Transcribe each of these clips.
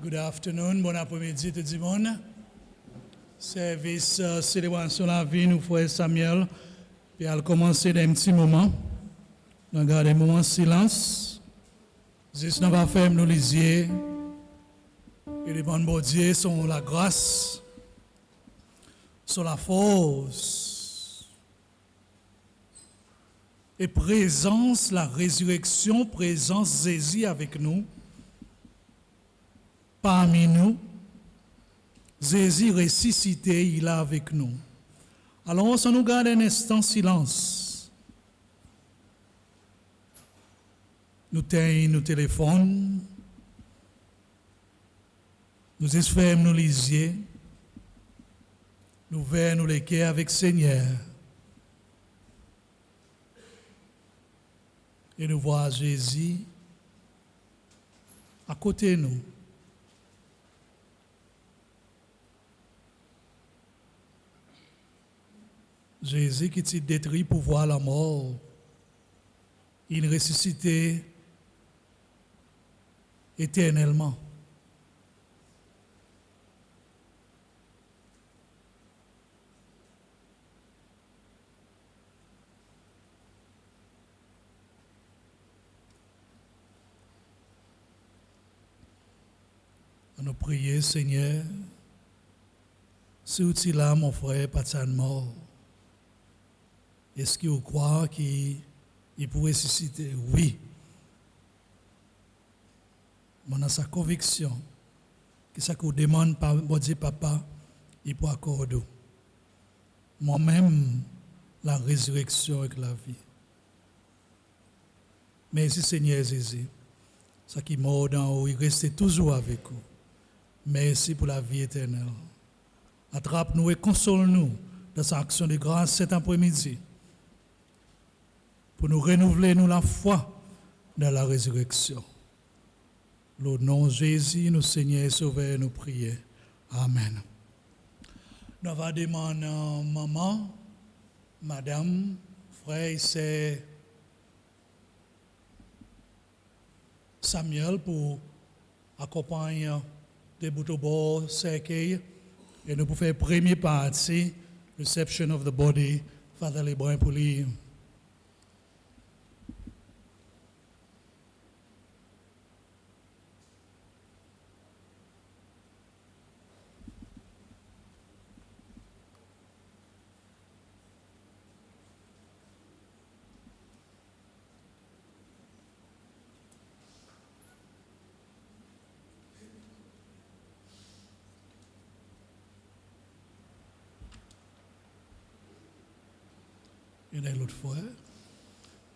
Good afternoon, bon après-midi tout le monde. Service célébration la vie, nous frère Samuel. Puis elle commencer d'un petit moment. Nous gardons un moment de silence. Juste nous va faire nous lisier. Et les bonnes bon Dieu sont la grâce, sont la force. Et présence, la résurrection, présence Jésus avec nous. Parmi nous, Jésus ressuscité, il est avec nous. Alors, on nous garde un instant silence. Nous tenons nos téléphones, nous espérons nous lisier, nous verrons nous les cœurs avec Seigneur. Et nous voyons Jésus à côté de nous. Jésus qui t'a détruit pour voir la mort, il ressuscité éternellement. Nous prions, Seigneur, si tu es là, mon frère, pas de mort. Est-ce que vous croyez qu'il pourrait ressusciter? Oui. On a sa conviction que ça qu'on demande par mon Dieu Papa, il peut accorder. Moi-même, la résurrection avec la vie. Merci Seigneur Jésus. Ça qui est mort dans haut, il reste toujours avec vous. Merci pour la vie éternelle. Attrape-nous et console-nous dans sa action de grâce cet après-midi. Pour nous renouveler nous la foi dans la résurrection. Le nom de Jésus, nous Seigneur et Sauveur, nous prions. Amen. Nous allons demander à maman, madame, frère, c'est Samuel pour accompagner des bouts de bord, cercueil, et nous pour faire première partie, reception of the body, Father Lebrun pour lui. Il y a l'autre frère.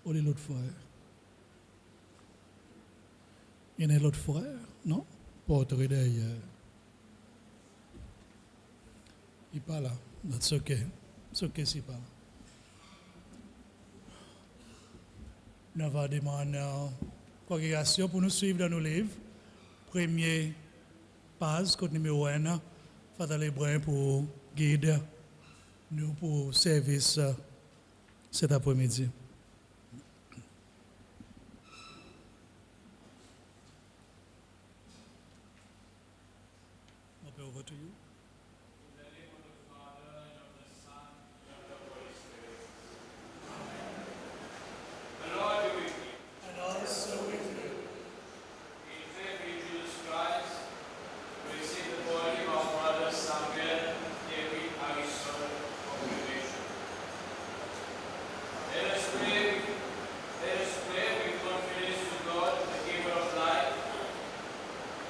Où est l'autre frère? Il y a l'autre frère, non? Porte derrière. Il n'est pas là. That's okay. It's okay s'il n'est pas là. Nous allons demander une congrégation pour nous suivre dans nos livres. Premier page, code numéro 1, Father Lebrun pour guide nous pour service cet après-midi. Over to you. In the name of the Father, and of the Son, and of the Holy Spirit. Amen. The Lord be with you. And also with you. In faith in Jesus Christ, we receive the body of our brother Samuel, David, Arissol, congregation. Let us pray with confidence to God, the giver of life,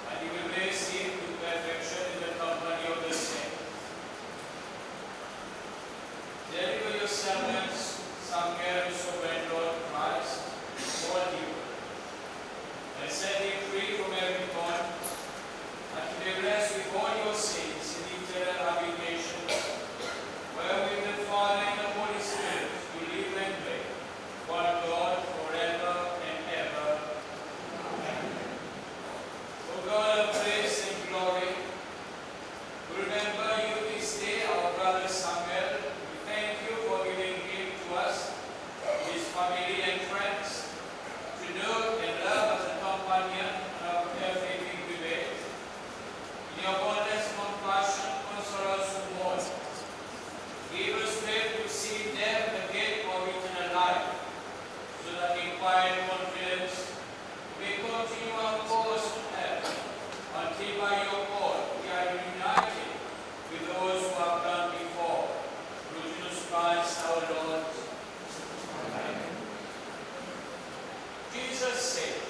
and He will place him to perfection in the company of quiet confidence, we continue our course to heaven until by your call we are united with those who have gone before. Through Jesus Christ our Lord. Amen. Jesus says,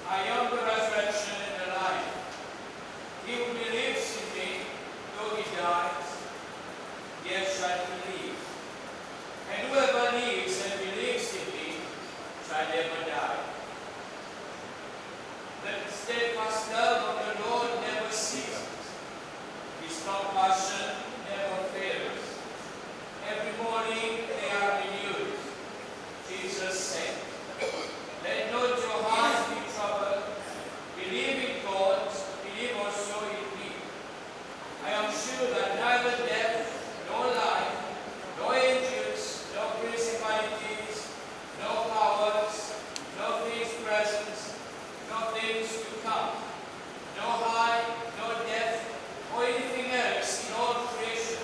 I am the resurrection and the life. He who believes in me, though he dies, yet shall he live. And whoever lives and believes in me shall never die. The steadfast love of the Lord never ceases. His compassion never fails. Every morning they are renewed. Jesus said, let not your hearts be troubled. Believe in God, believe also in me. I am sure that neither death, nor life, nor angels, nor principalities, nor powers, nor things present, nor things to come, nor height, nor depth, or anything else in all creation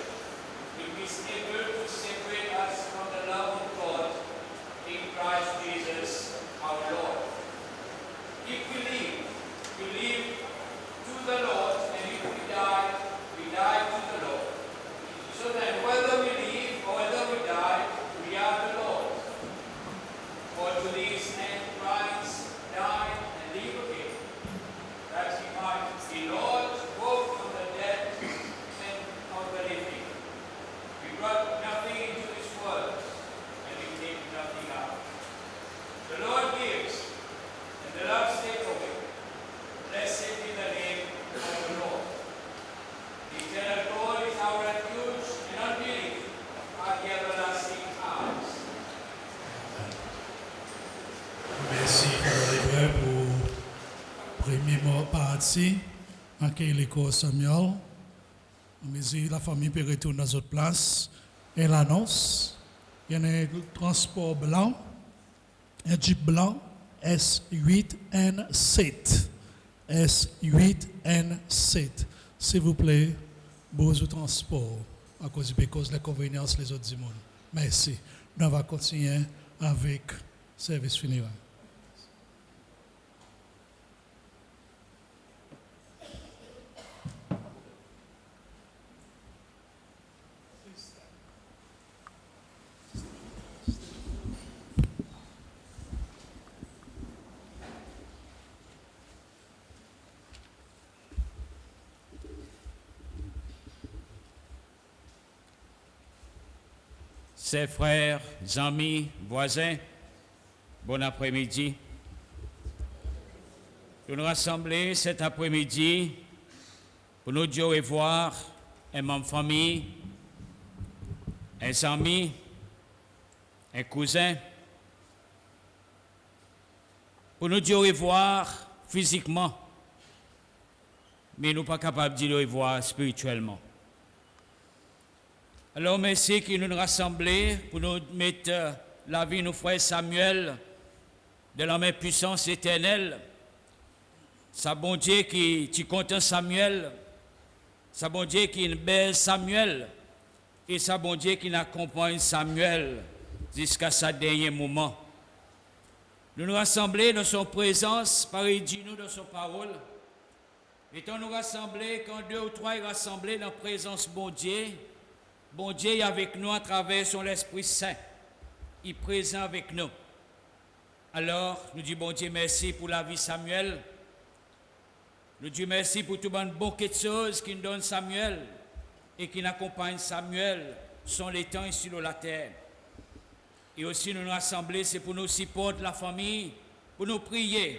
will be able to separate us from the love of God in Christ Jesus our Lord. If we live to the Lord, and if we die to the Lord. So then whether we live or whether we die, we are the Lord. For to this end Christ died and lived again, that he might be Lord both of the dead and of the living. We brought nothing into this world, and we take nothing out. The Lord gives, and the Lord takes away. Blessed be the name of the Lord. The eternal God is our refuge, and unbelief are the everlasting arms. Merci, Frère pour premier mot parti, accueillir l'école Samuel. Mais la famille peut retourner dans notre place. Et l'annonce, il y a un transport blanc, un Jeep blanc, S8N7. S8N7. S'il vous plaît, besoin de transport à cause des inconvénients les autres du monde. Merci. Nous allons continuer avec le service funéraire. Chers frères, amis, voisins, bon après-midi. Nous nous rassemblons cet après-midi pour nous dire au revoir à ma famille, un ami, un cousin, pour nous dire au revoir physiquement, mais nous ne sommes pas capables de dire au revoir spirituellement. Alors, merci qui nous rassemblons pour nous mettre la vie de nos frères Samuel de la main puissance éternelle. Sa bon Dieu qui tu content Samuel, sa bon Dieu qui est belle Samuel, et sa bon Dieu qui accompagne Samuel jusqu'à sa dernier moment. Nous nous rassemblons dans son présence, pareil nous dans son parole. Étant nous rassemblés, quand deux ou trois sont rassemblés dans la présence de bon Dieu est avec nous à travers son Esprit Saint. Il est présent avec nous. Alors, nous disons bon Dieu merci pour la vie de Samuel. Nous disons merci pour tout le bon de choses qui nous donne Samuel et qui accompagne Samuel sur les temps et sur la terre. Et aussi nous rassembler, c'est pour nous supporter la famille, pour nous prier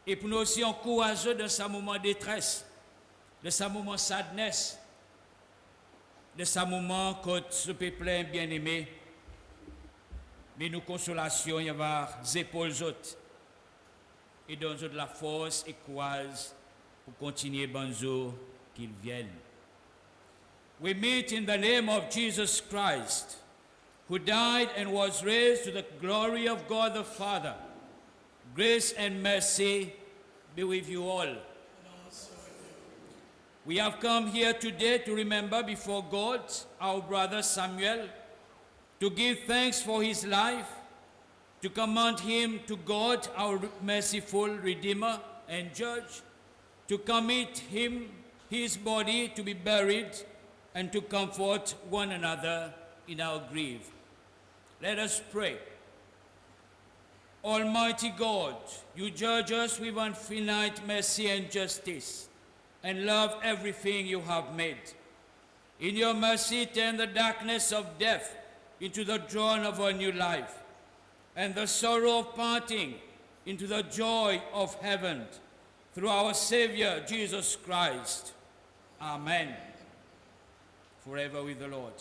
et pour nous aussi encourager dans ce moment de détresse, de ce moment de sadness, de ce moment quand ce peuple est bien-aimé, mais nous consolation, il y a des épaules autres et donne de la force et courage pour continuer bonjour qu'ils viennent. We meet in the name of Jesus Christ, who died and was raised to the glory of God the Father. Grace and mercy be with you all. We have come here today to remember before God our brother Samuel, to give thanks for his life, to command him to God, our merciful Redeemer and Judge, to commit him, his body to be buried, and to comfort one another in our grief. Let us pray. Almighty God, you judge us with infinite mercy and justice, and love everything you have made. In your mercy, turn the darkness of death into the dawn of a new life, and the sorrow of parting into the joy of heaven, through our Savior, Jesus Christ. Amen. Forever with the Lord.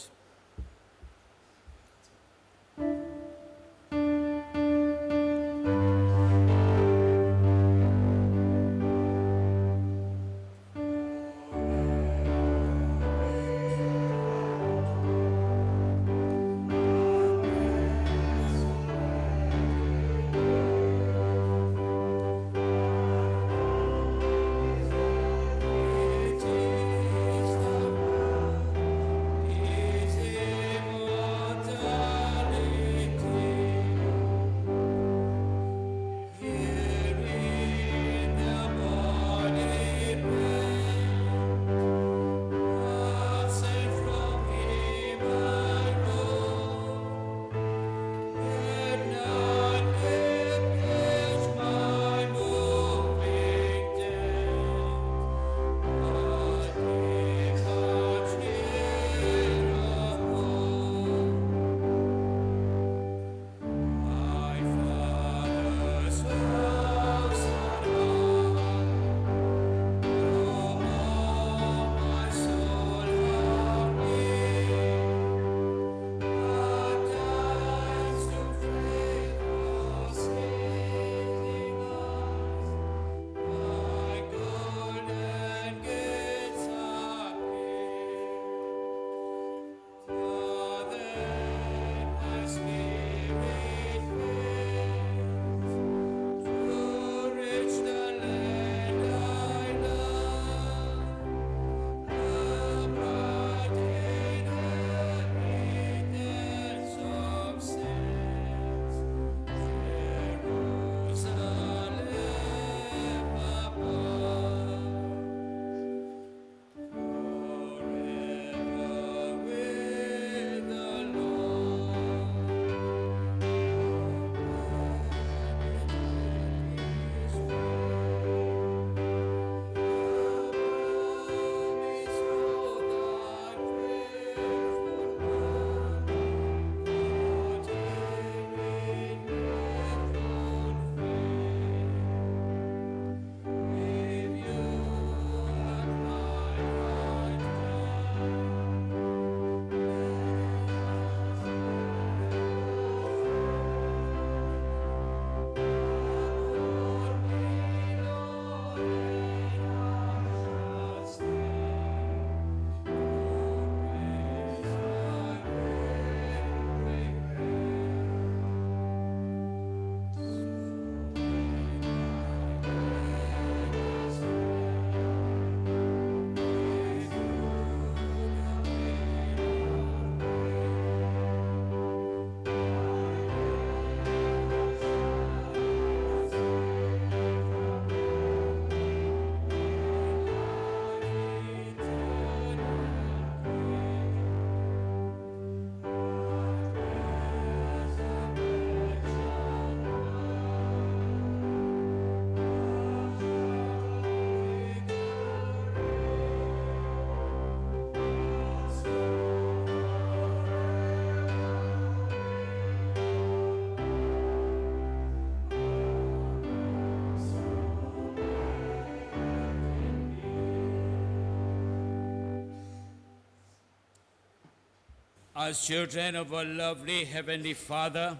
As children of our lovely Heavenly Father,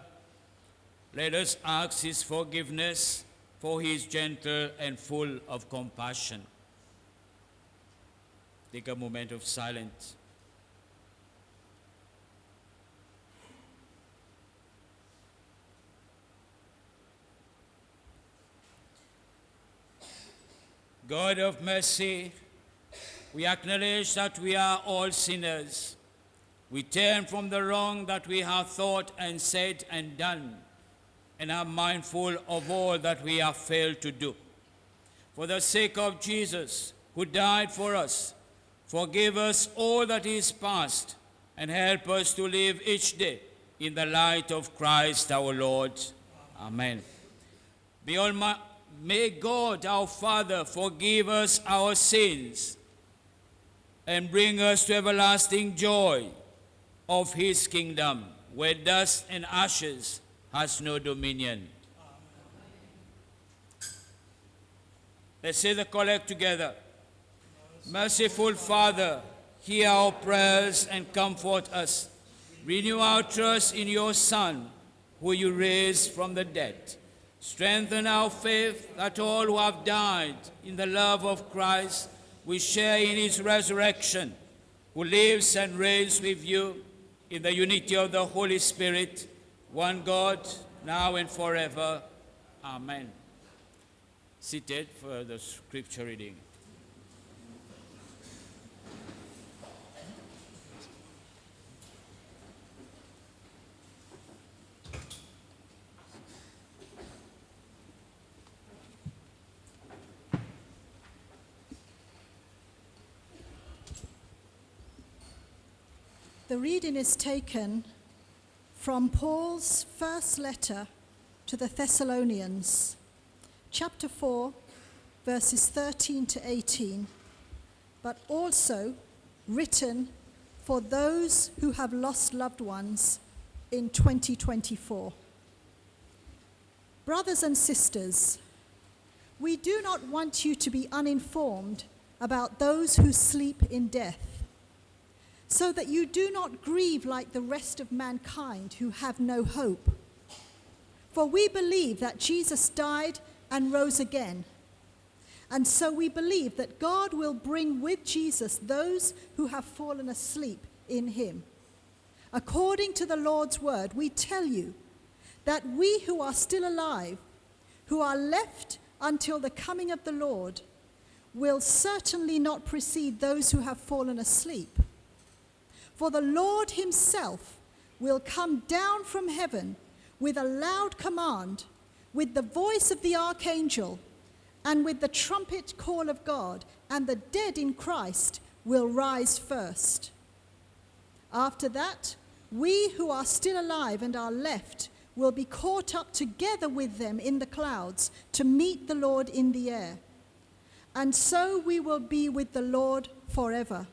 let us ask his forgiveness, for he is gentle and full of compassion. Take a moment of silence. God of mercy, we acknowledge that we are all sinners. We turn from the wrong that we have thought and said and done, and are mindful of all that we have failed to do. For the sake of Jesus, who died for us, forgive us all that is past, and help us to live each day in the light of Christ our Lord. Amen. May God our Father forgive us our sins and bring us to everlasting joy of his kingdom, where dust and ashes has no dominion. Let's say the collect together. Merciful Father, hear our prayers and comfort us. Renew our trust in your Son, who you raised from the dead. Strengthen our faith that all who have died in the love of Christ will share in his resurrection, who lives and reigns with you in the unity of the Holy Spirit, one God, now and forever. Amen. Seated for the scripture reading. The reading is taken from Paul's first letter to the Thessalonians, chapter 4, verses 13 to 18, but also written for those who have lost loved ones in 2024. Brothers and sisters, we do not want you to be uninformed about those who sleep in death, so that you do not grieve like the rest of mankind who have no hope. For we believe that Jesus died and rose again. And so we believe that God will bring with Jesus those who have fallen asleep in him. According to the Lord's word, we tell you that we who are still alive, who are left until the coming of the Lord, will certainly not precede those who have fallen asleep. For the Lord himself will come down from heaven with a loud command, with the voice of the archangel, and with the trumpet call of God, and the dead in Christ will rise first. After that, we who are still alive and are left will be caught up together with them in the clouds to meet the Lord in the air. And so we will be with the Lord forever.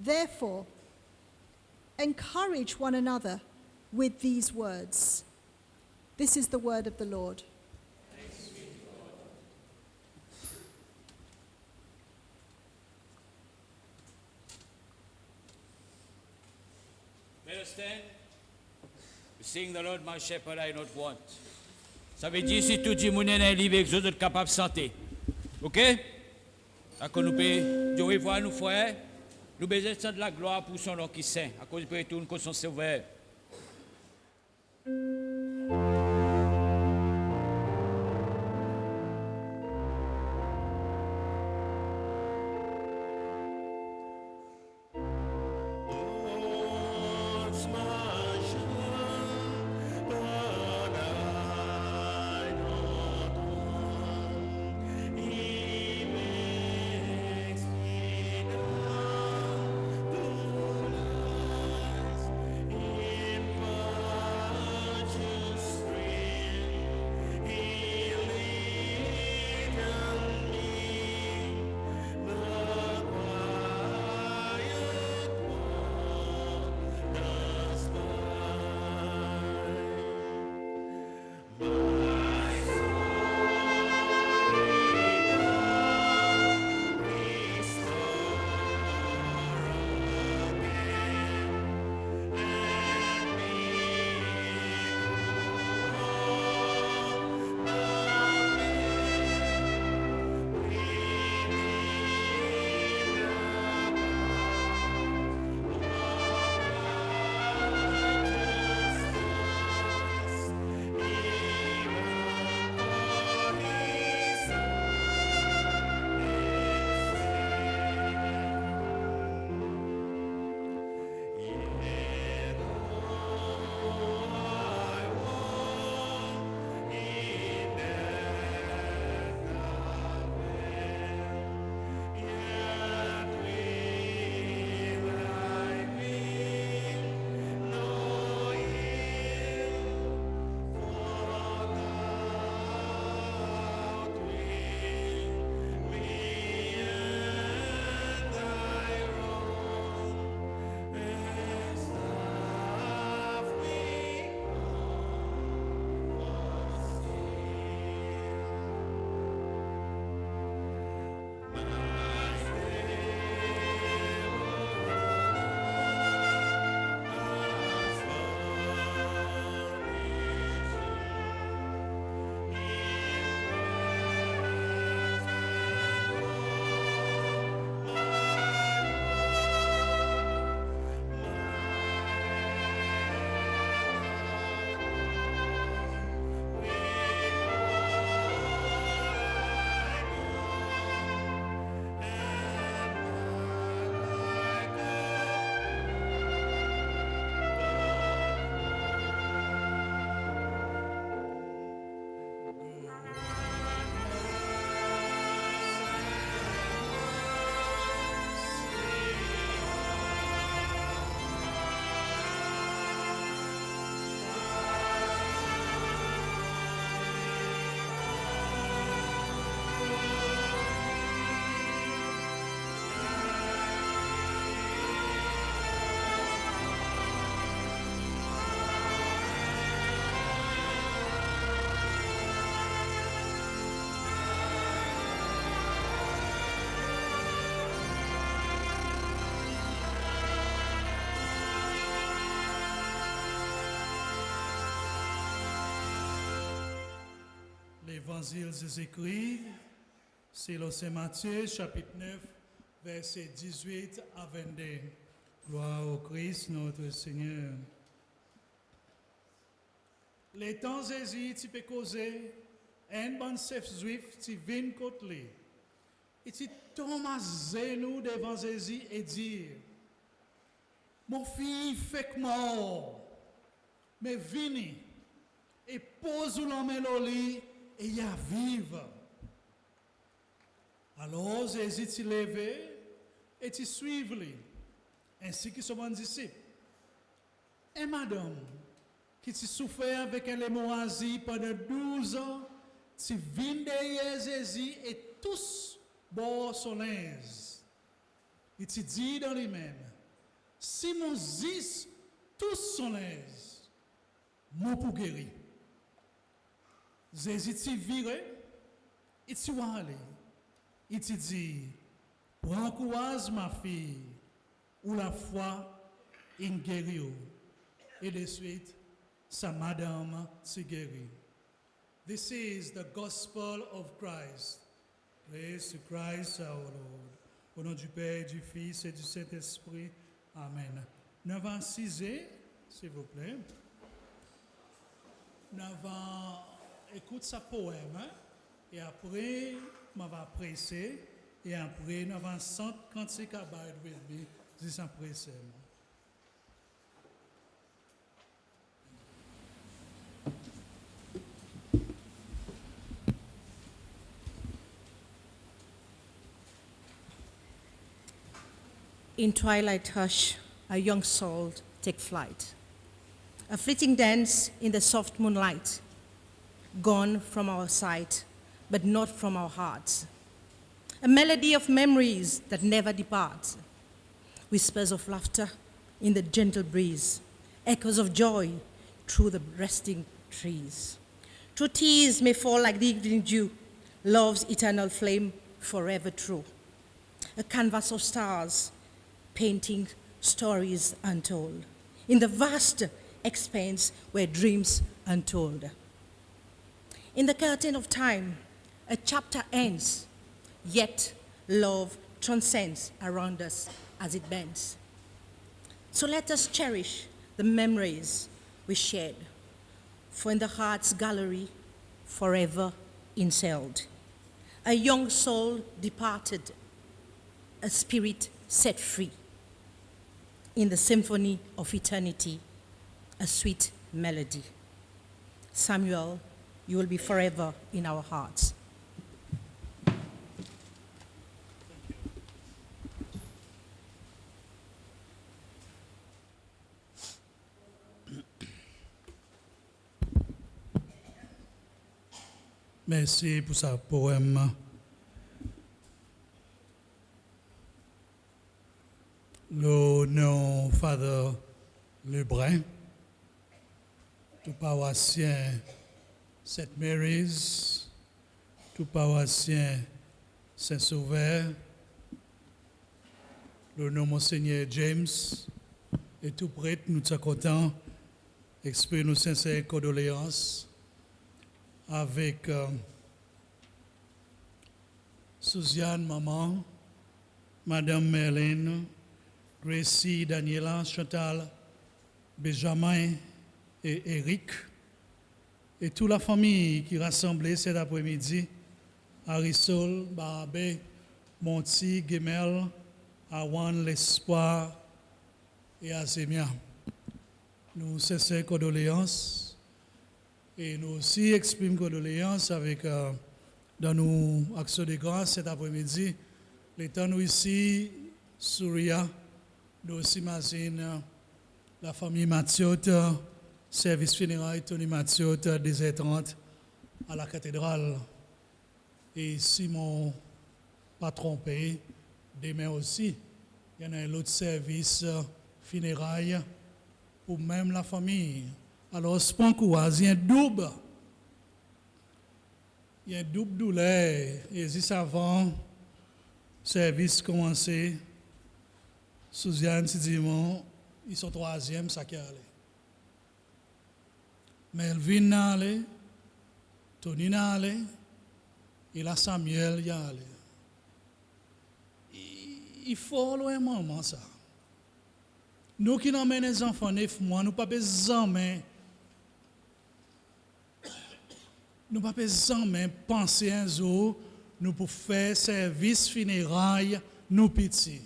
Therefore, encourage one another with these words. This is the word of the Lord. Thanks be to God. Let us stand. We sing the Lord, my shepherd, I not want. Ça veut dire si tout le monde est libre, que vous êtes capable de chanter. OK? À que nous pouvons voir nous frères. Nous besoin de la gloire pour son nom qui saint, à cause de tout nous son sauveur. Yeah. l'évangile des écrits, c'est le Saint Matthieu, chapitre 9, versets 18 à 22. Gloire au Christ, notre Seigneur. Les temps Jésus, tu peux causer, un bon chef juif, tu viens contre lui. Et tu tombes à genoux devant Jésus et dire, mon fils fait mort, mais viens et pose la main au lit et y a vive. Alors Jésus s'est levé et tu suives lui, ainsi que son disciple. Et madame, qui tu souffert avec une hémorragie pendant 12 ans, tu viens derrière Jésus et tous bord son linge. Et tu dis dans lui-même, si mon zis tous son linge, mon pour guérir. Jésus t'y viré, et tu vas aller. Il te dit, prends courage ma fille, ou la foi est guérie. Et de suite, sa madame s'est guérie. This is the gospel of Christ. Praise to Christ our Lord. Au nom du Père, du Fils et du Saint-Esprit. Amen. 9h06, s'il vous plaît. 9h, écoute sa poème, hein? Et après, je vais presser, et après, 9h100, quand c'est qu'à bailler with me, je vais presser. In twilight hush, a young soul take flight. A fleeting dance in the soft moonlight, gone from our sight, but not from our hearts. A melody of memories that never departs. Whispers of laughter in the gentle breeze, echoes of joy through the resting trees. True tears may fall like the evening dew, love's eternal flame forever true. A canvas of stars, painting stories untold, in the vast expanse where dreams untold. In the curtain of time, a chapter ends, yet love transcends around us as it bends. So let us cherish the memories we shared, for in the heart's gallery, forever ensealed. A young soul departed, a spirit set free. In the symphony of eternity, a sweet melody. Samuel, you will be forever in our hearts. Merci pour ce poème. Le nom Father Lebrun, tout paroissien Saint Mary's, tout paroissien Saint-Sauveur, le nom Monseigneur James, et tout prêtre, nous sommes contents d'exprimer nos sincères condoléances avec Suzanne, maman, Madame Merlin, Gracie, Daniela, Chantal, Benjamin et Eric, et toute la famille qui est rassemblée cet après-midi, Arissol, Barabé, Monti, Gemel, Awan, l'Espoir et Azemia. Nous cessons condoléances et nous aussi exprimons condoléances avec, dans nos actions de grâce cet après-midi, l'étant nous ici, Surya, nous aussi imagine la famille Mathiot, service funéraire Tony Mathiot, des 30 à la cathédrale. Et si mon pas trompé, demain aussi, il y en a un autre service funéraire pour même la famille. Alors, ce point il y a un double douleur. Et juste avant, service commencé, Suzanne s'est dit, ils sont troisième, ça qui allait. Mais elle vient aller, Tony n'a allé, et là Samuel y a allé. Il faut loin maman ça. Nous qui n'emmènent les enfants 9 mois, nous pas besoin nous pas besoin penser un jour nous pour faire service funérailles nous petits.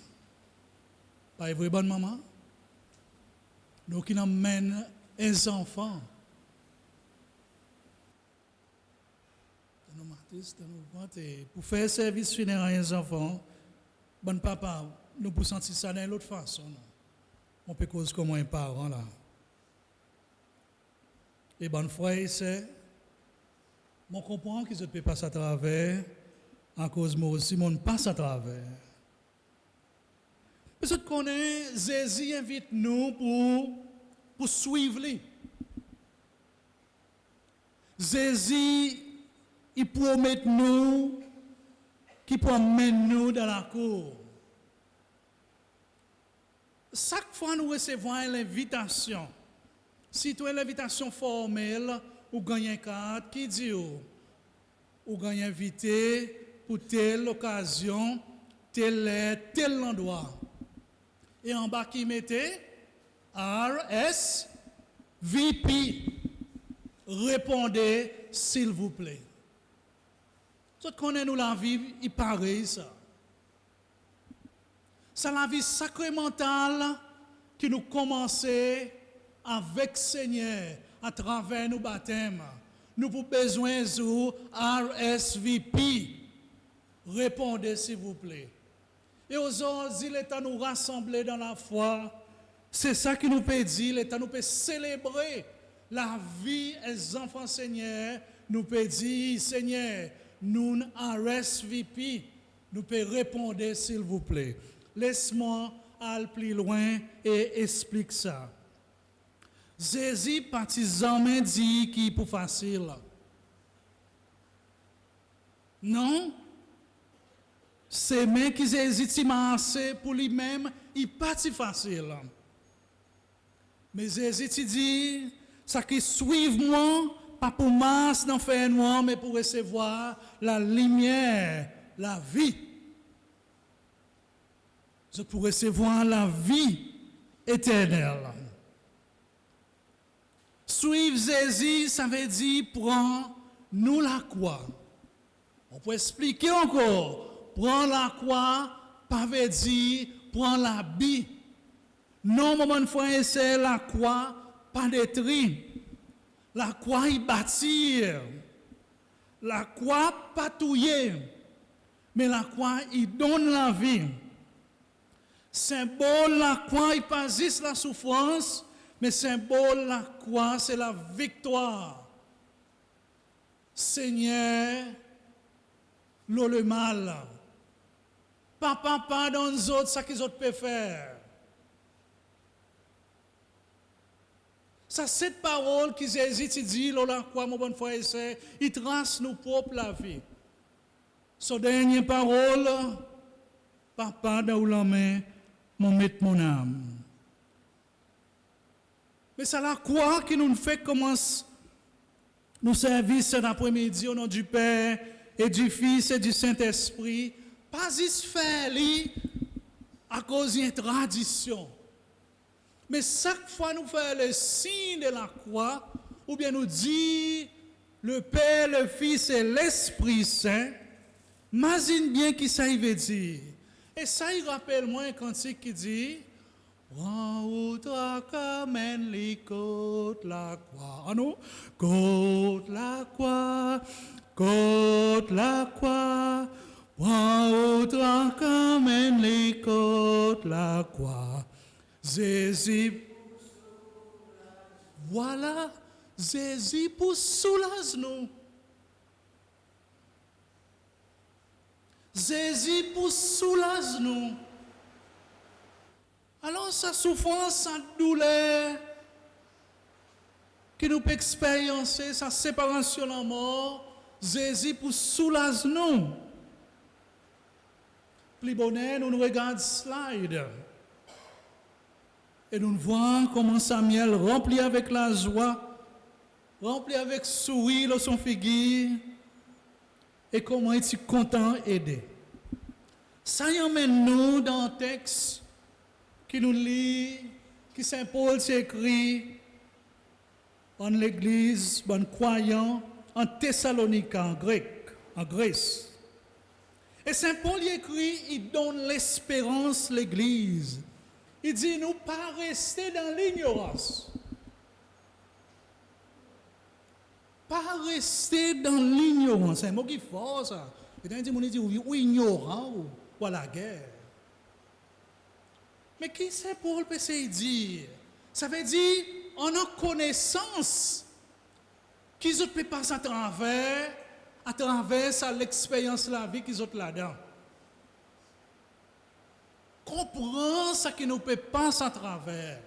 Pas vrai bonne maman? Nous qui n'emmènent les enfants. Pour faire service funéraire aux enfants, bon papa, nous pouvons sentir ça d'une autre façon. Non? On peut causer comme un parent là. Et bon frère, c'est, on comprend qu'ils ne peuvent passer à travers, en cause moi aussi, on passe à travers. Parce que connaît, Jésus invite nous pour suivre lui. Jésus, il promet nous, qu'il promène nous dans la cour. Chaque fois nous recevons l'invitation, si tu as l'invitation formelle, ou gagnez une carte qui dit ou gagnez invité pour telle occasion, tel endroit. Et en bas qui mettait RSVP. Répondez s'il vous plaît. Tout connaît nous la vie, il paraît ça. C'est la vie sacramentale qui nous commençait avec Seigneur à travers nos baptêmes. Nous avons besoin de RSVP. Répondez s'il vous plaît. Et aujourd'hui, l'État nous rassembler dans la foi. C'est ça qui nous peut dire, l'État nous peut célébrer la vie des enfants Seigneur. Nous peut dire, Seigneur, nous RSVP. Nous peut répondre s'il vous plaît. Laisse-moi aller plus loin et explique ça. Jésus, partisan, m'a dit qu'il est pour facile. Non? C'est même qui Jésus m'a assez pour lui-même, il n'est pas si facile. Mais Jésus dit, ça qui suivent moi, pas pour masse d'en faire noir, mais pour recevoir la lumière, la vie. Je pour recevoir la vie éternelle. Suivre Jésus, ça veut dire prendre nous la croix. On peut expliquer encore. Prendre la croix, pas veut dire prendre la vie. Non, mon frère, c'est la croix, pas détruire. La croix, il bâtir. La croix, pas touiller. Mais la croix, il donne la vie. Symbole, la croix, il pas juste la souffrance, mais symbole, la croix, c'est la victoire. Seigneur, le mal. Papa, pardonne les autres, ça qu'ils autres peuvent faire. Ça, cette parole qui Jésus dit, la croix, mon bon frère et sœur, il trace nos propres la vie. Sa dernière parole, papa, dans la main, mon maître, mon âme. Mais c'est la croix qui nous fait commencer nous servir cet après-midi au nom du Père et du Fils et du Saint-Esprit. Pas juste faire à cause d'une tradition. Mais chaque fois nous faisons le signe de la croix, ou bien nous dit le Père, le Fils et l'Esprit Saint, imagine bien qui ça veut dire. Et ça, il rappelle moi un cantique qui dit prends où toi qu'amène les côtes la croix. Ah non? Côte la croix, côte la croix. Prends où toi qu'amène les côtes la croix. Jésus, voilà, Jésus pour soulager nous. Jésus pour soulager nous. Alors, sa souffrance, sa douleur, que nous pouvons expérimenter, sa séparation en mort, Jésus pour soulager nous. Plus bonheur, nous regardons slide. Et nous voyons comment Samuel, rempli avec la joie, rempli avec sourire dans son figure, et comment est-il content d'aider. Ça y emmène nous dans un texte qui nous lit, qui Saint Paul s'écrit en l'église, bon croyant, en Thessalonique, en grec, en Grèce. Et Saint Paul y écrit, il donne l'espérance l'église. Il dit, nous pas rester dans l'ignorance. Pas rester dans l'ignorance. C'est un mot qui est fort, ça. Et dans les dit, ou ignorant, ou à la guerre. Mais qui Saint Paul peut se dire? Ça veut dire, on a connaissance qu'ils ne peuvent pas à travers ça, l'expérience de la vie qu'ils ont là-dedans. Comprends ce qui ne peut pas à travers.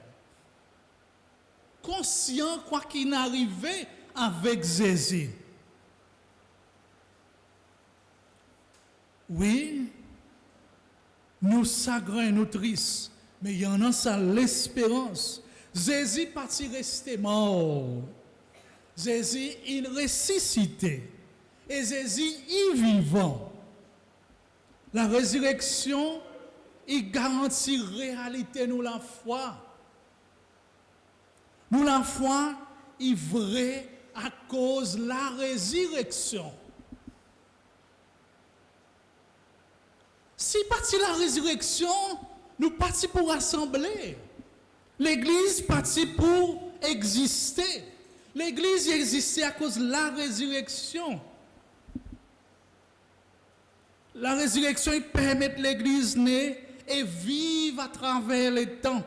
Conscient quoi qu'il n'arrivait avec Jésus. Oui, nous chagrins, nous tristes, mais il y en a ça l'espérance. Jésus parti rester mort. Jésus il ressuscité. Et Jésus est vivant. La résurrection, il garantit réalité nous la foi. Nous la foi est vraie à cause de la résurrection. Si parti la résurrection, nous partis pour rassembler. L'Église partit pour exister. L'Église existait à cause de la résurrection. La résurrection permet l'Église naître et vivre à travers les temps.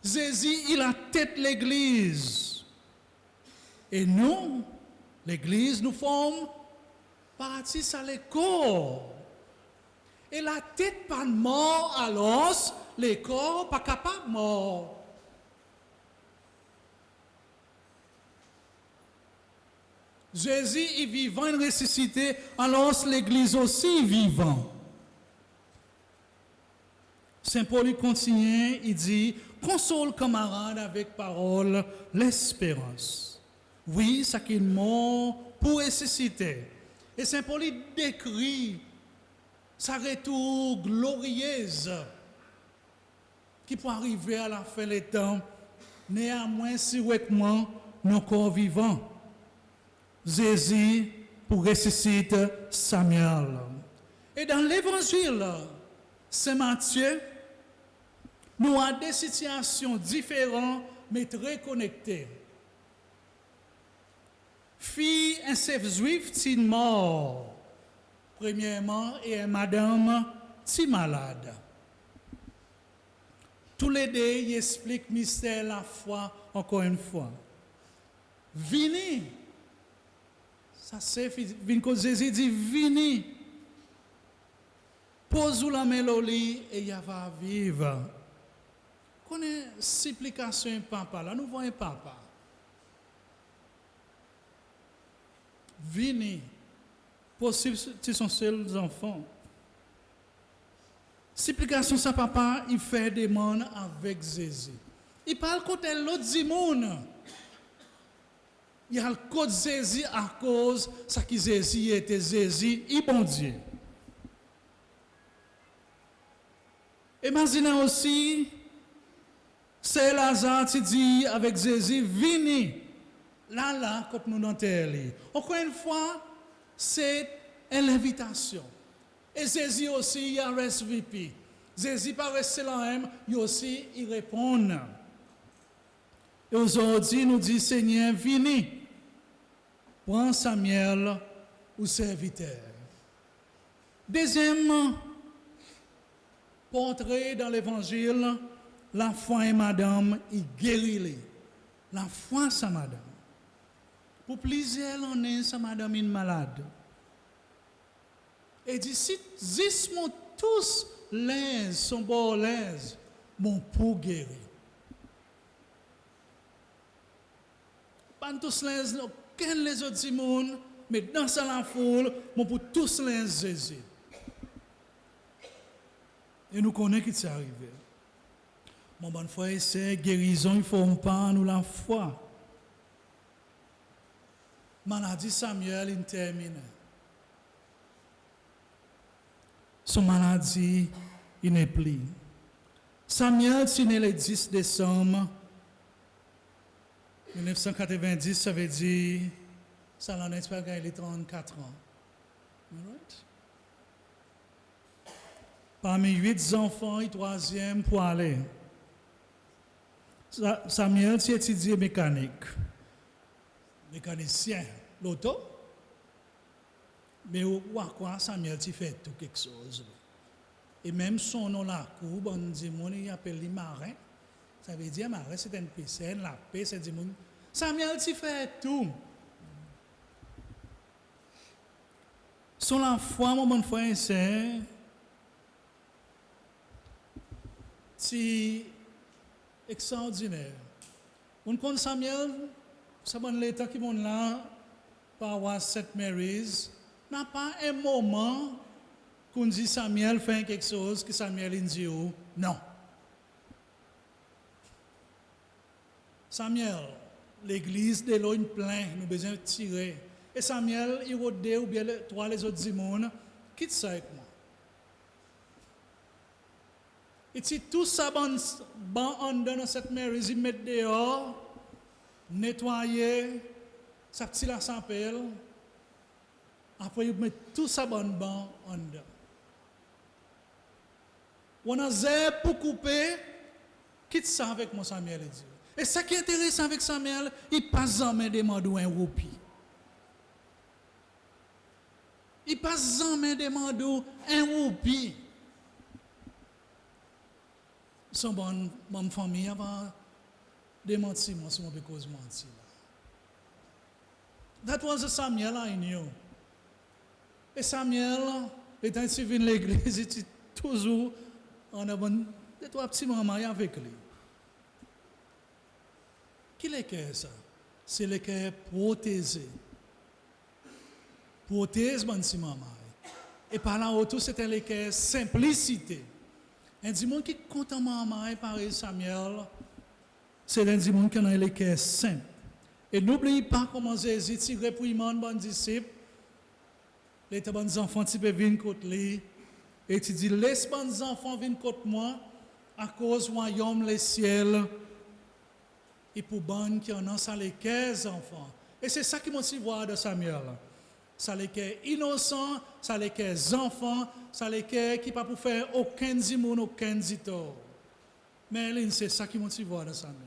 Jésus, il a tête l'Église. Et nous, l'Église, nous formons partie à les corps. Et la tête pas mort à l'os, les corps pas capables de mort. Jésus est vivant et ressuscité, alors l'Église aussi est vivant. Saint Paul il continue, il dit, console camarade avec parole l'espérance. Oui, ça qui est mort pour ressusciter. Et Saint Paul il décrit sa retour glorieuse qui peut arriver à la fin des temps, néanmoins directement nos corps vivants. Jésus pour ressusciter Samuel. Et dans l'évangile, Saint Matthieu, nous avons des situations différentes mais très connectées. Fille, un chef juif, est mort, premièrement, et une madame, est malade. Tous les deux, ils expliquent le mystère de la foi encore une fois. Vini. Ça c'est quand Jésus dit vini. Pose la main au lit et il va vivre. Connais supplication papa là nous voyons papa. Vini. Possible si sont seuls enfants. Supplication sa papa, il fait des demande avec Jésus. Il parle côté l'autre Zimoun. Il y a le code Jésus à cause ça qui Jésus était Jésus, il bon Dieu. Imaginez aussi, c'est Lazare qui dit avec Jésus, venez. Là, quand nous dans terre. Encore une fois, c'est une invitation. Et Jésus aussi, il a RSVP. Jésus pas resté là même, il aussi, il répond. Et aujourd'hui, nous dit, Seigneur, venez. Prends Samuel ou serviteur. Deuxième portrait dans l'évangile, la foi et madame, il guérit. La foi, sa madame. Pour plusieurs années, sa madame est malade. Et dit, si tous les sont bons les, mon pour guérir. Pas tous les, aucun les autres monde, mais dans la foule, mon pour tous les Jésus. Et nous connaissons qui c'est arrivé. Mon bon frère, c'est guérison, il ne faut pas nous la foi. maladie Samuel il termine. Son maladie il n'est plus. Samuel est né le 10 décembre 1990, ça veut dire ça l'en est pas il a 34 ans. Right? Parmi 8 enfants, il troisième pour aller. Samuel s'est étudié mécanique, mécanicien, l'auto. Mais au quoi Samuel s'y fait tout quelque chose. Et même son nom la cour, on dit il appelle les marins. Ça veut dire marin c'est une piscine, la paix c'est du monde. Samuel s'y fait tout. Sur la foi, mon frère, c'est extraordinaire. On connaît Samuel, ça bon l'état qui est là, par St. Mary's, n'a pas un moment qu'on dit Samuel fait quelque chose que Samuel dit non. Samuel, l'église de l'eau plein, nous besoin de tirer. Et Samuel, il rodde ou bien trois les autres dimons, quitte ça avec moi. Et si tout ça en dans cette mairie, ils mettent dehors, nettoyer, ça petit la s'appelle, après ils mettent tout ça en dedans. On a zéro pour couper, quitte ça avec moi, Samuel dit. Et ça qui est intéressant avec Samuel, il passe jamais demander un roupi. Il passe jamais demander un roupi. Son bonne famille a pas démenti moi sur mon cause menti. That was a Samuel I knew. Et Samuel, étant suivi de l'église, il était toujours en avant de trois petits moments avec lui. Qui est que ça? C'est le cœur protégé. Protège mon petit maman. Et par là autour, c'était le cœur simplicité. Un dimanche qui compte en maman, pareil Samuel, c'est un dimanche qui a le cœur simple. Et n'oubliez pas comment Jésus tirait pour les bons disciples. Les bons enfants, tu peux venir contre lui. Et tu dis, laisse bons enfants venir contre moi, à cause du royaume, les ciels. Et pour bon qui en ont, ça les 15 enfants. Et c'est ça qui m'a aussi voir de Samuel. Ça les cœurs innocents, ça les cœurs enfants, ça les cœurs qui ne pas pour faire aucun zimoun, aucun zito. Mais c'est ça qui m'a aussi voir de Samuel.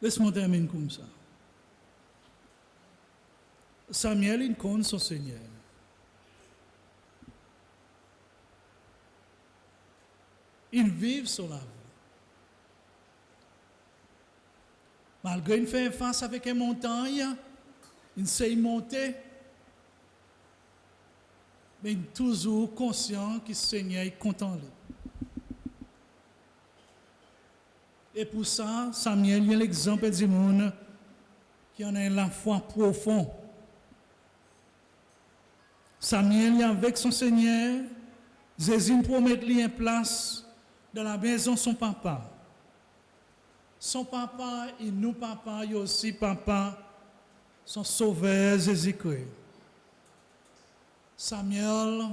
Laisse-moi terminer comme ça. Samuel, il connaît son Seigneur. Ils vivent sur la vie. Malgré une fait face avec une montagne, il sait monter, mais il est toujours conscient que le Seigneur est content de lui. Et pour ça, Samuel, il y a l'exemple du monde qui en a la foi profonde. Samuel, avec son Seigneur, Jésus promet lui une place dans la maison de son papa. Son papa et nous papa, et aussi papa, son sauveur Jésus-Christ. Samuel,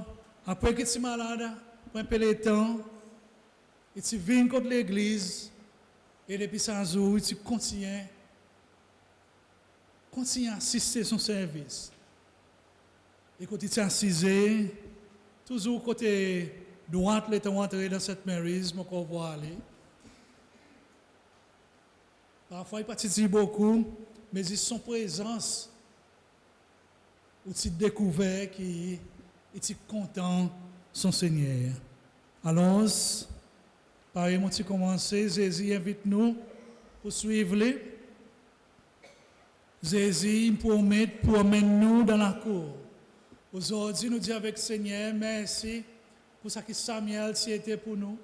après qu'il est malade, pour un peu de temps, il vient contre l'église, et depuis ce jour, il continue à assister à son service. Et quand il est assis, toujours côté droite, il est entré dans cette mairie, je me vois aller. Parfois, il participe beaucoup, mais il son présence, où il découvert qu'il est content son Seigneur. Alors, pareil, moi, tu commences, Jésus invite nous pour suivre lui. Jésus promène nous dans la cour. Aujourd'hui, nous disons avec Seigneur, merci pour ce que Samuel était pour nous.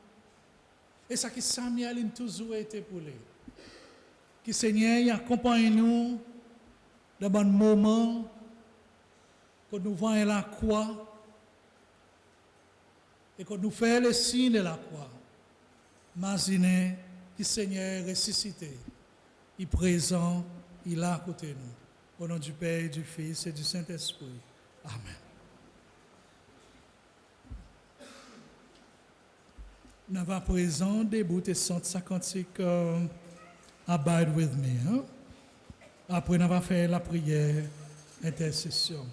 Et ce que Samuel a toujours été pour lui. Que Seigneur accompagne nous dans bon moment, quand nous voyons la croix, et quand nous faisons le signe de la croix. Imaginez que Seigneur est ressuscité. Il est présent, il est là à côté de nous. Au nom du Père, du Fils et du Saint-Esprit. Amen. Nous avons à présent début de 155 Abide with me. Hein? Après, nous allons faire la prière intercession.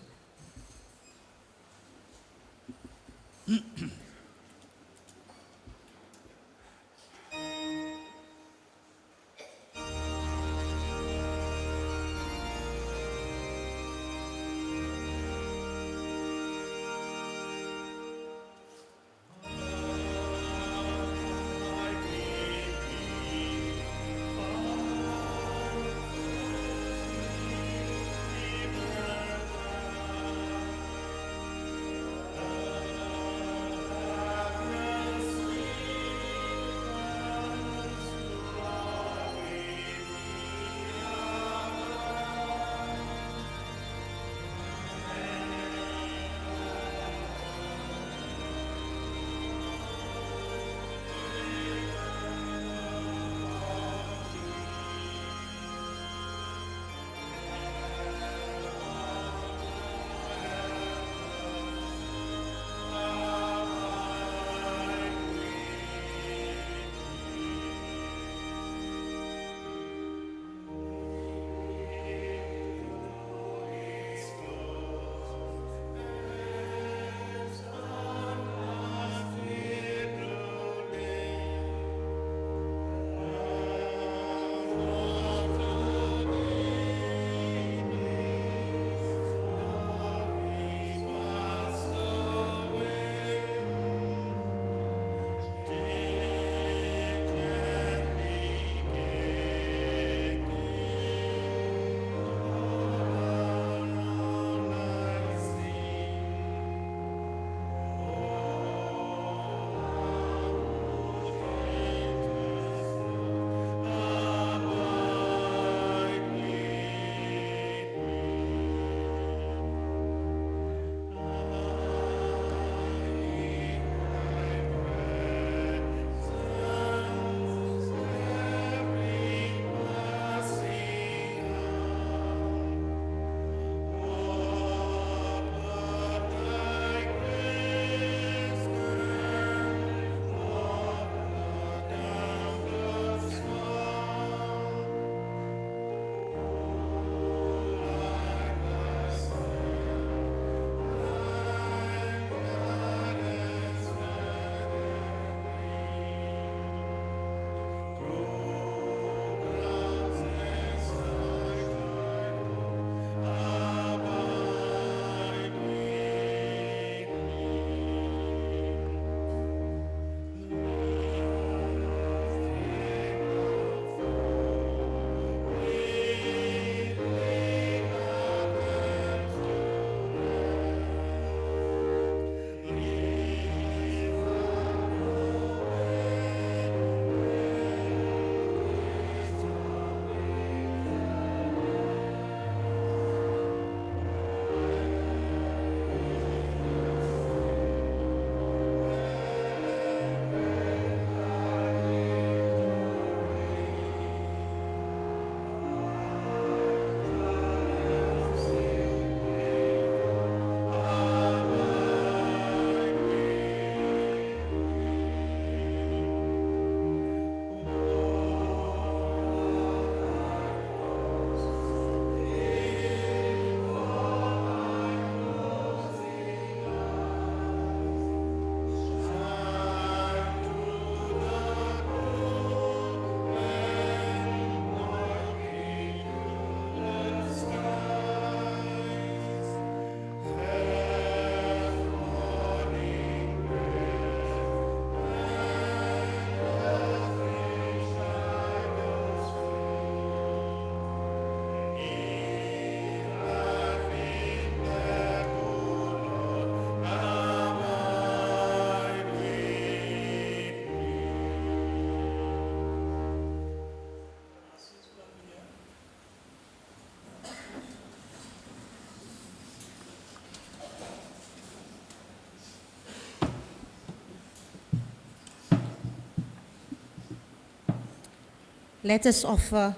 Let us offer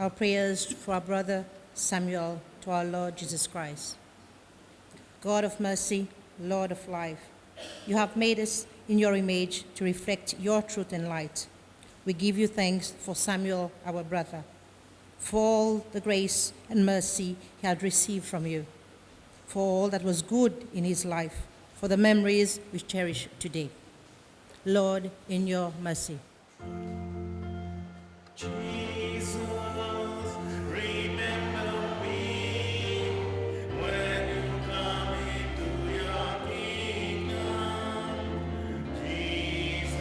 our prayers for our brother Samuel to our Lord Jesus Christ. God of mercy, Lord of life, you have made us in your image to reflect your truth and light. We give you thanks for Samuel, our brother, for all the grace and mercy he had received from you, for all that was good in his life, for the memories we cherish today. Lord, in your mercy. Jesus, remember me when you come into your kingdom. Jesus,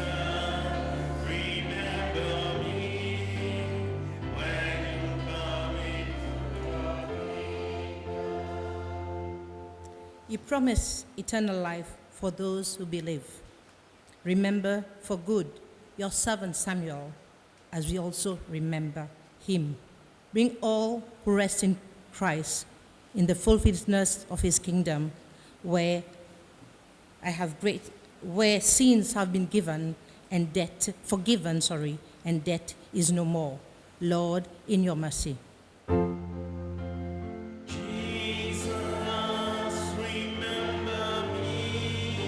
remember me when you come into your kingdom. You promise eternal life for those who believe. Remember for good your servant Samuel, as we also remember him. Bring all who rest in Christ in the fulfillment of his kingdom, where sins have been given and debt forgiven, and debt is no more. Lord, in your mercy. Jesus, remember me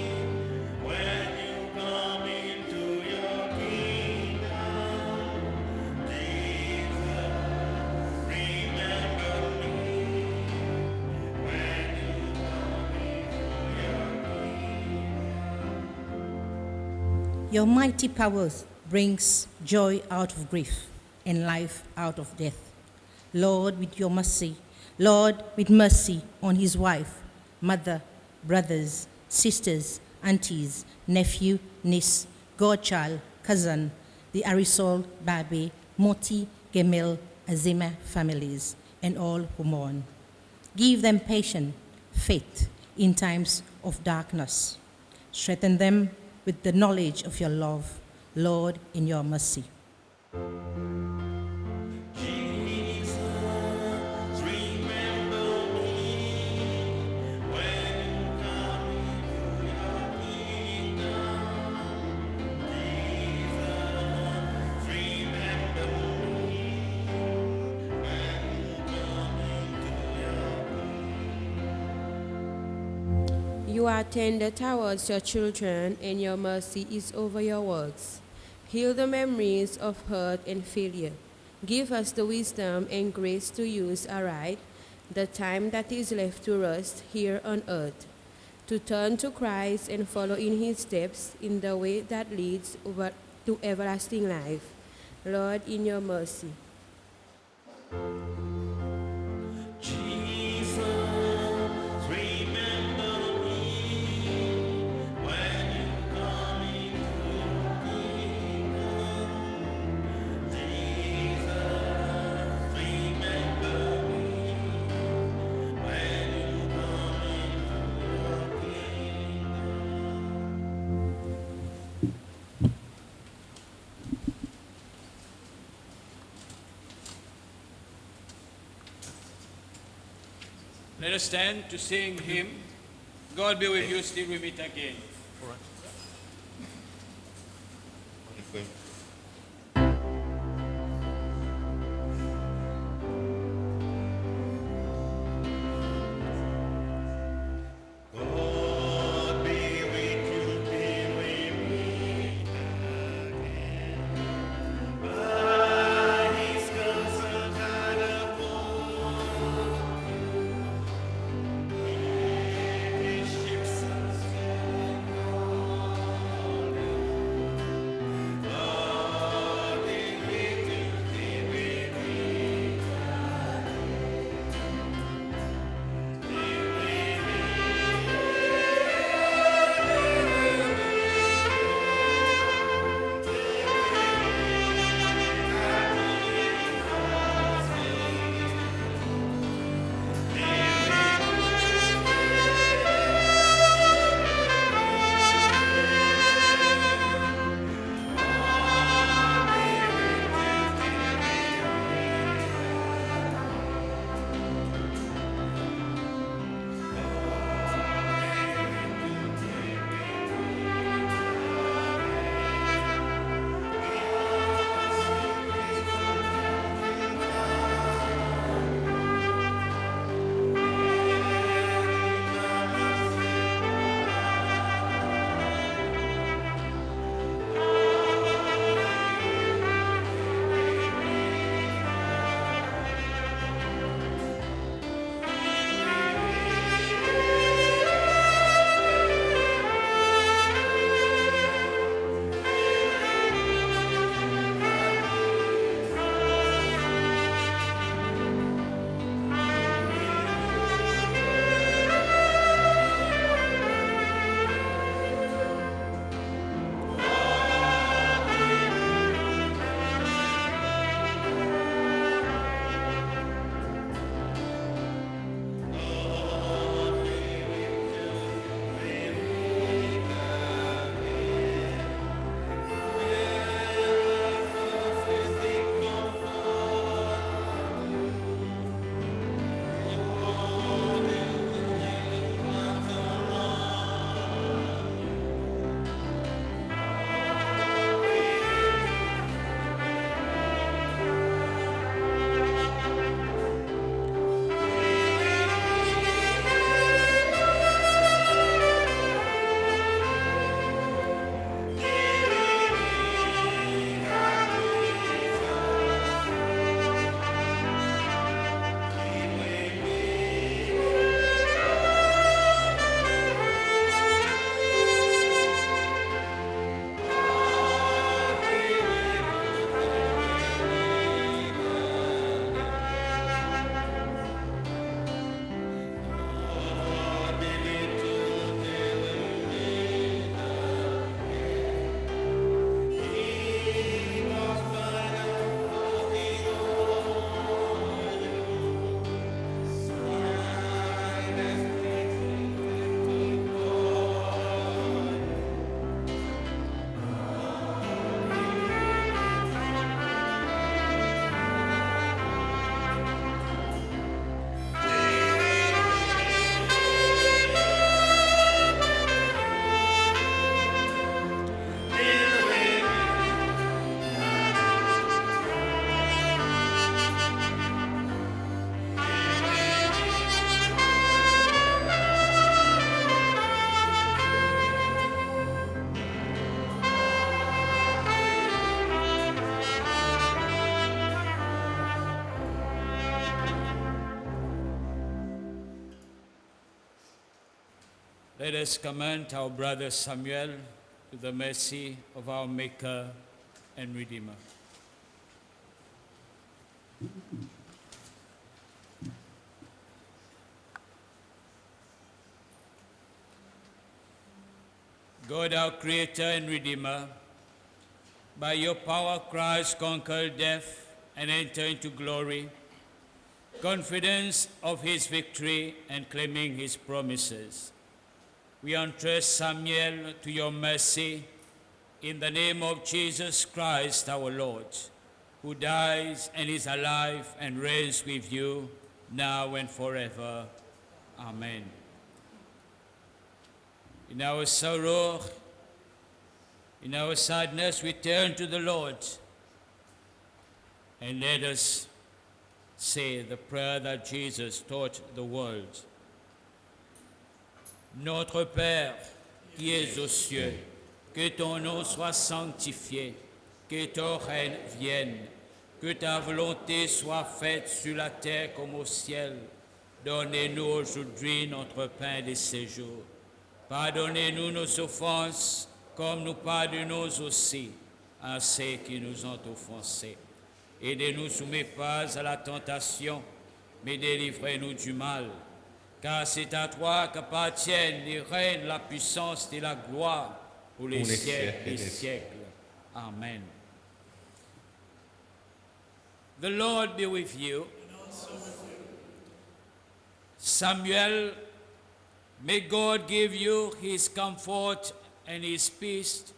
when you come into your kingdom. Jesus, remember me when you come into your kingdom. Your mighty powers brings joy out of grief and life out of death. Lord, with your mercy, Lord, with mercy on his wife, mother, brothers, sisters, aunties, nephew, niece, godchild, cousin, the Arissol, Babe, Moti, Gemel, Azima families, and all who mourn. Give them patience, faith in times of darkness. Strengthen them with the knowledge of your love, Lord, in your mercy. Jesus, remember me when you come into your kingdom. Jesus, remember me when you come into your You are tender towards your children, and your mercy is over your works. Heal the memories of hurt and failure. Give us the wisdom and grace to use aright the time that is left to us here on earth, to turn to Christ and follow in his steps in the way that leads to everlasting life. Lord, in your mercy. Jesus, remember me when you come into your kingdom. Jesus, remember me when you come into your kingdom. Let us stand to sing hymn. God be with you, still we meet again. God be with you, be with me again. By his counsel guide upon his ships and sail on. Let us commend our brother Samuel to the mercy of our Maker and Redeemer. God, our Creator and Redeemer, by your power Christ conquered death and entered into glory, confidence of his victory and claiming his promises. We entrust Samuel to your mercy in the name of Jesus Christ our Lord, who dies and is alive and reigns with you now and forever. Amen. In our sorrow, in our sadness, we turn to the Lord and let us say the prayer that Jesus taught the world. Notre Père qui es aux cieux, que ton nom soit sanctifié, que ton règne vienne, que ta volonté soit faite sur la terre comme au ciel. Donnez-nous aujourd'hui notre pain de ce jour. Pardonnez-nous nos offenses, comme nous pardonnons aussi à ceux qui nous ont offensés. Et ne nous soumets pas à la tentation, mais délivrez-nous du mal. Car c'est à toi qu'appartiennent le règne, la puissance et la gloire pour les siècles des siècles. Amen. The Lord be with you. Samuel, may God give you his comfort and his peace,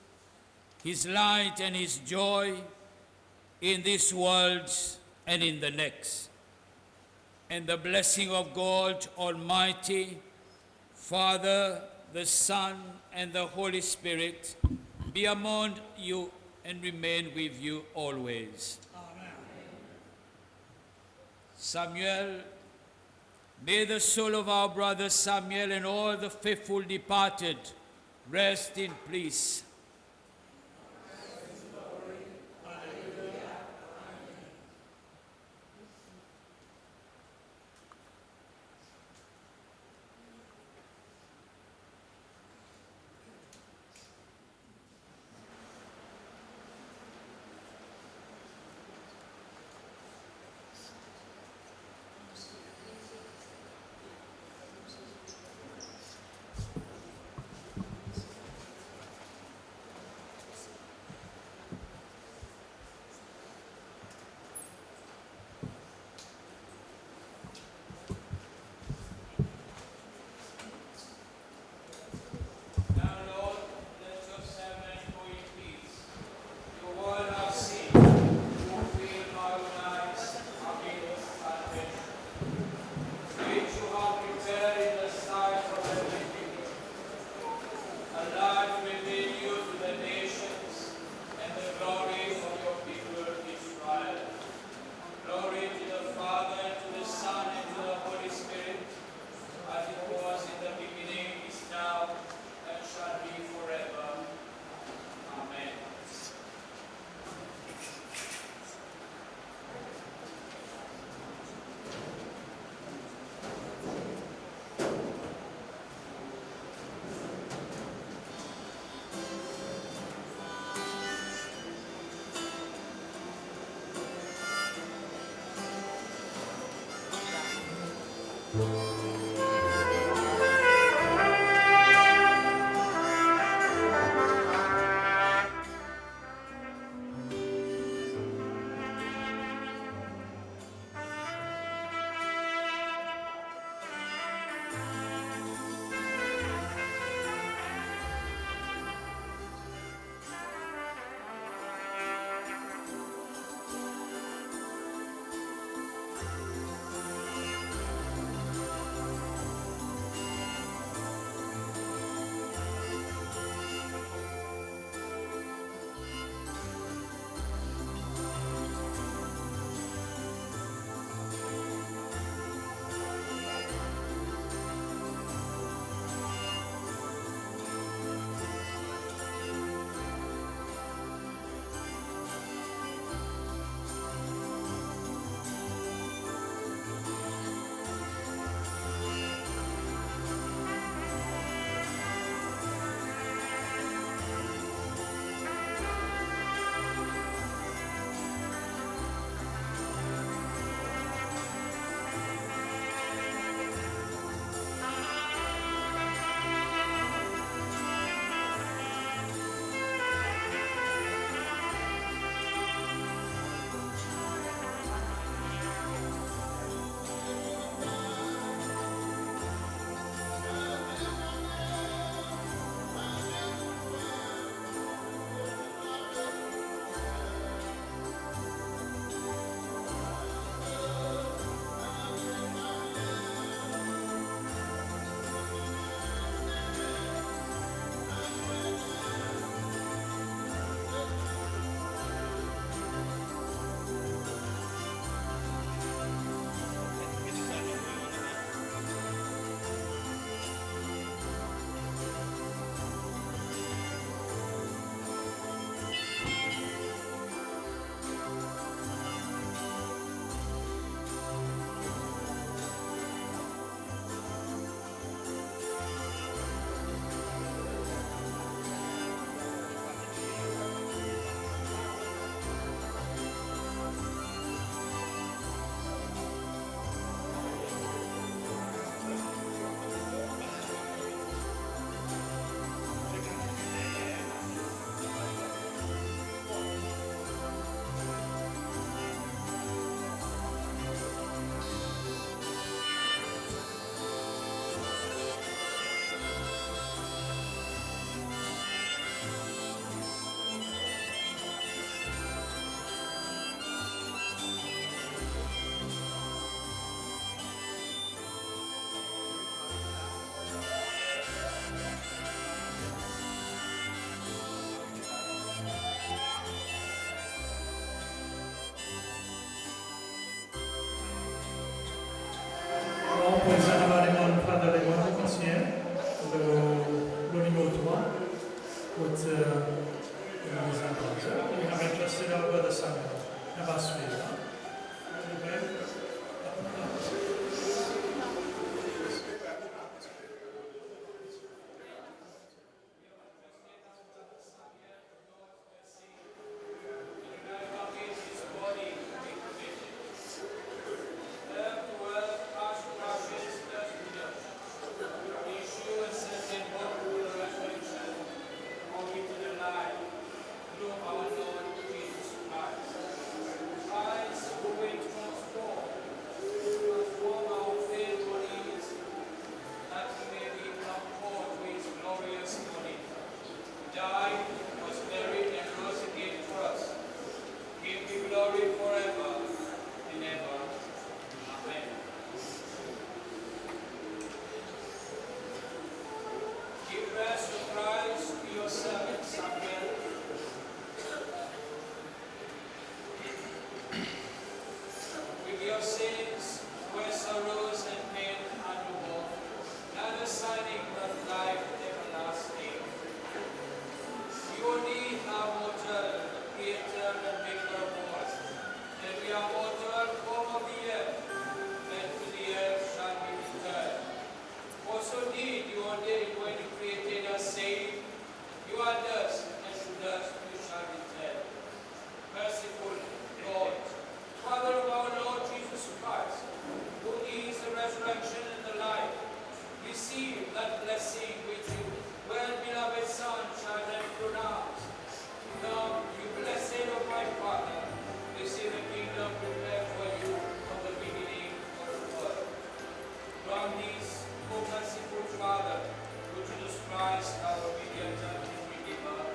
his light and his joy in this world and in the next. And the blessing of God Almighty, Father, the Son, and the Holy Spirit be among you and remain with you always. Amen. Samuel, may the soul of our brother Samuel and all the faithful departed rest in peace. Pues ahora demande Father de Mont conseiller, le numéro 3, pour les entendre. We have interested our brother Samuel. On va suivre. S'il vous plaît. Father, through Jesus Christ, our mediator and Redeemer,